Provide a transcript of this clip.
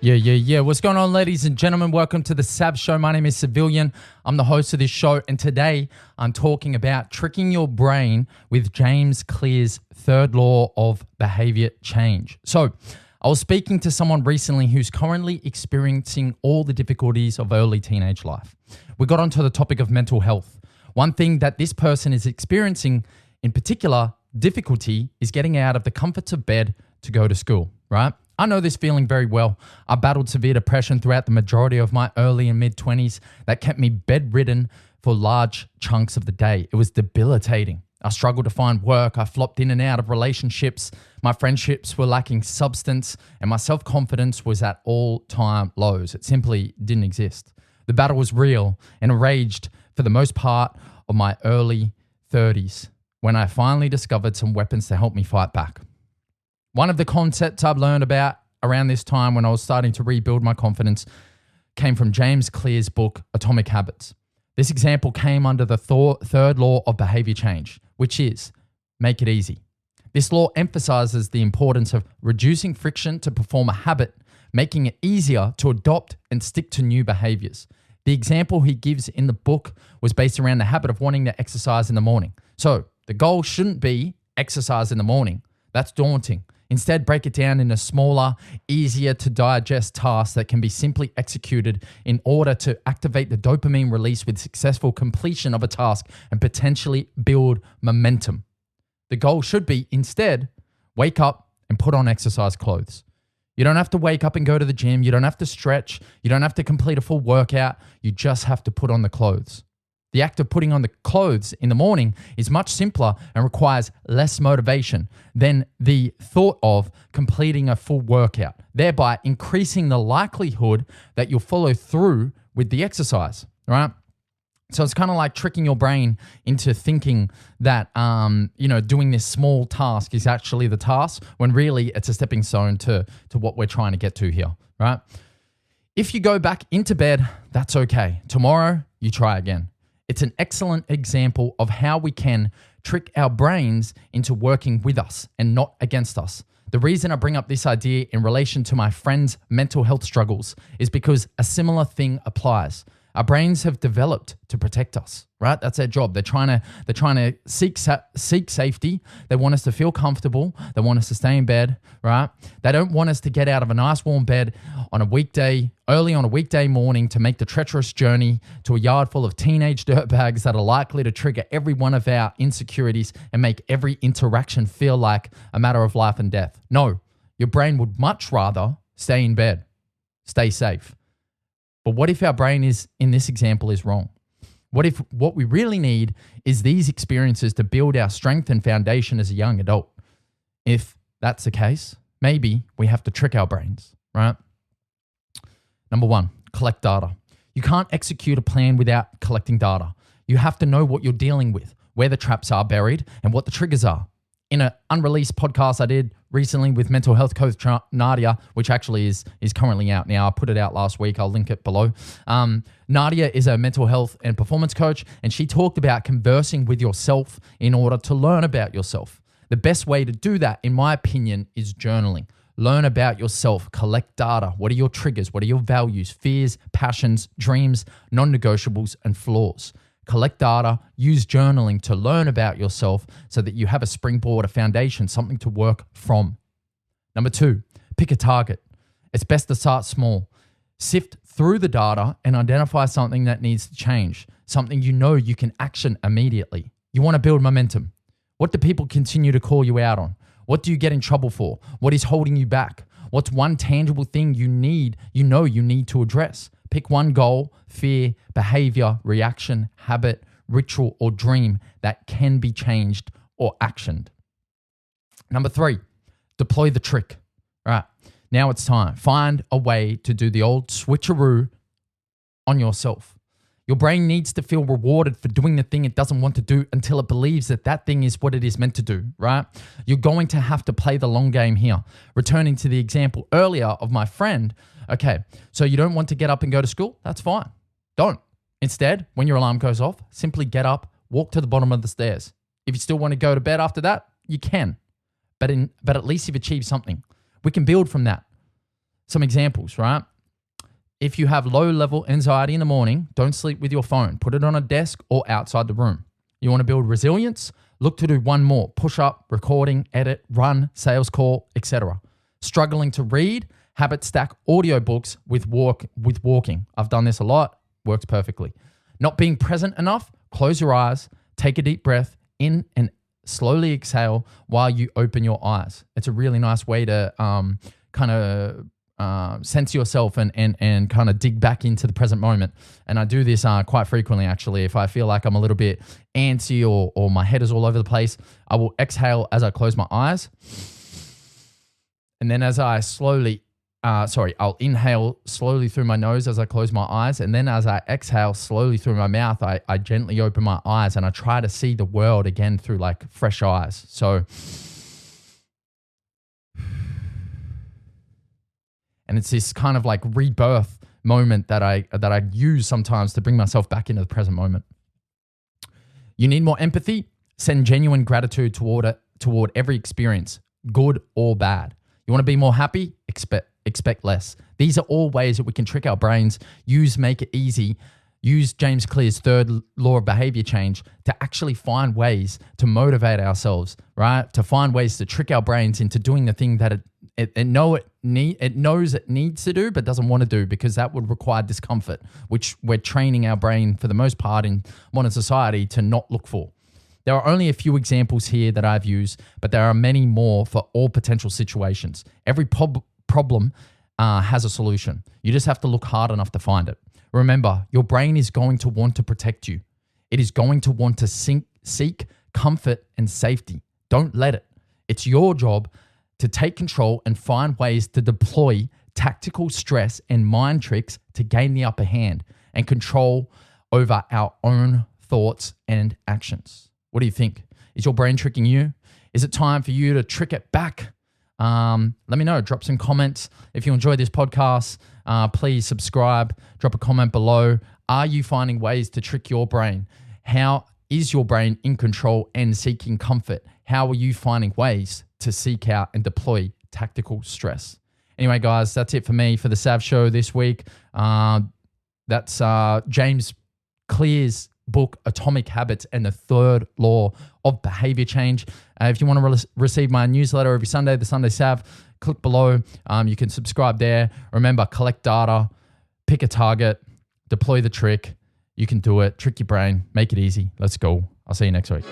Yeah. What's going on, ladies and gentlemen? Welcome to the Sav Show. My name is Savilian. I'm the host of this show, and today I'm talking about tricking your brain with James Clear's third law of behavior change. So, I was speaking to someone recently who's currently experiencing all the difficulties of early teenage life. We got onto the topic of mental health. One thing that this person is experiencing in particular difficulty is getting out of the comforts of bed to go to school, right? I know this feeling very well. I battled severe depression throughout the majority of my early and mid-20s that kept me bedridden for large chunks of the day. It was debilitating. I struggled to find work. I flopped in and out of relationships. My friendships were lacking substance, and my self-confidence was at all-time lows. It simply didn't exist. The battle was real and raged for the most part of my early 30s when I finally discovered some weapons to help me fight back. One of the concepts I've learned about around this time when I was starting to rebuild my confidence came from James Clear's book, Atomic Habits. This example came under the third law of behavior change, which is make it easy. This law emphasizes the importance of reducing friction to perform a habit, making it easier to adopt and stick to new behaviors. The example he gives in the book was based around the habit of wanting to exercise in the morning. So the goal shouldn't be exercise in the morning. That's daunting. Instead, break it down into smaller, easier to digest tasks that can be simply executed in order to activate the dopamine release with successful completion of a task and potentially build momentum. The goal should be, instead, wake up and put on exercise clothes. You don't have to wake up and go to the gym. You don't have to stretch. You don't have to complete a full workout. You just have to put on the clothes. The act of putting on the clothes in the morning is much simpler and requires less motivation than the thought of completing a full workout, thereby increasing the likelihood that you'll follow through with the exercise, right? So it's kind of like tricking your brain into thinking that, doing this small task is actually the task when really it's a stepping stone to what we're trying to get to here, right? If you go back into bed, that's okay. Tomorrow, you try again. It's an excellent example of how we can trick our brains into working with us and not against us. The reason I bring up this idea in relation to my friend's mental health struggles is because a similar thing applies. Our brains have developed to protect us, right? That's their job. They're trying to seek safety. They want us to feel comfortable. They want us to stay in bed, right? They don't want us to get out of a nice warm bed early on a weekday morning to make the treacherous journey to a yard full of teenage dirtbags that are likely to trigger every one of our insecurities and make every interaction feel like a matter of life and death. No, your brain would much rather stay in bed, stay safe. But what if our brain in this example is wrong? What if what we really need is these experiences to build our strength and foundation as a young adult? If that's the case, maybe we have to trick our brains, right? Number one, collect data. You can't execute a plan without collecting data. You have to know what you're dealing with, where the traps are buried, and what the triggers are. In an unreleased podcast I did recently with mental health coach Nadia, which actually is currently out now. I put it out last week. I'll link it below. Nadia is a mental health and performance coach, and she talked about conversing with yourself in order to learn about yourself. The best way to do that, in my opinion, is journaling. Learn about yourself, collect data. What are your triggers? What are your values, fears, passions, dreams, non-negotiables, and flaws? Collect data, use journaling to learn about yourself so that you have a springboard, a foundation, something to work from. Number two, pick a target. It's best to start small. Sift through the data and identify something that needs to change, something you know you can action immediately. You want to build momentum. What do people continue to call you out on? What do you get in trouble for? What is holding you back? What's one tangible thing you need to address? Pick one goal, fear, behavior, reaction, habit, ritual, or dream that can be changed or actioned. Number three, deploy the trick. All right, now it's time. Find a way to do the old switcheroo on yourself. Your brain needs to feel rewarded for doing the thing it doesn't want to do until it believes that that thing is what it is meant to do, right? You're going to have to play the long game here. Returning to the example earlier of my friend, okay, so you don't want to get up and go to school? That's fine. Don't. Instead, when your alarm goes off, simply get up, walk to the bottom of the stairs. If you still want to go to bed after that, you can. But at least you've achieved something. We can build from that. Some examples, right? If you have low-level anxiety in the morning, don't sleep with your phone. Put it on a desk or outside the room. You want to build resilience? Look to do one more. Push-up, recording, edit, run, sales call, etc. Struggling to read? Habit stack audiobooks with walking. I've done this a lot. Works perfectly. Not being present enough? Close your eyes. Take a deep breath in and slowly exhale while you open your eyes. It's a really nice way to kind of sense yourself and kind of dig back into the present moment. And I do this quite frequently, actually. If I feel like I'm a little bit antsy or my head is all over the place, I will exhale as I close my eyes. And then as I I'll inhale slowly through my nose as I close my eyes. And then as I exhale slowly through my mouth, I gently open my eyes and I try to see the world again through like fresh eyes. So, and it's this kind of like rebirth moment that I use sometimes to bring myself back into the present moment. You need more empathy? Send genuine gratitude toward every experience, good or bad. You want to be more happy? Expect less. These are all ways that we can trick our brains, make it easy, use James Clear's third law of behavior change to actually find ways to motivate ourselves, right? To find ways to trick our brains into doing the thing that it knows it needs to do, but doesn't want to do, because that would require discomfort, which we're training our brain for the most part in modern society to not look for. There are only a few examples here that I've used, but there are many more for all potential situations. Every problem has a solution. You just have to look hard enough to find it. Remember, your brain is going to want to protect you. It is going to want to seek comfort and safety. Don't let it. It's your job to take control and find ways to deploy tactical stress and mind tricks to gain the upper hand and control over our own thoughts and actions. What do you think? Is your brain tricking you? Is it time for you to trick it back? Let me know. Drop some comments. If you enjoyed this podcast, please subscribe. Drop a comment below. Are you finding ways to trick your brain? How is your brain in control and seeking comfort? How are you finding ways to seek out and deploy tactical stress? Anyway, guys, that's it for me for the Sav Show this week. That's James Clear's book, Atomic Habits and the Third Law of Behavior Change. If you want to receive my newsletter every Sunday, the Sunday Sav, click below. You can subscribe there. Remember, collect data, pick a target, deploy the trick. You can do it. Trick your brain. Make it easy. Let's go. I'll see you next week.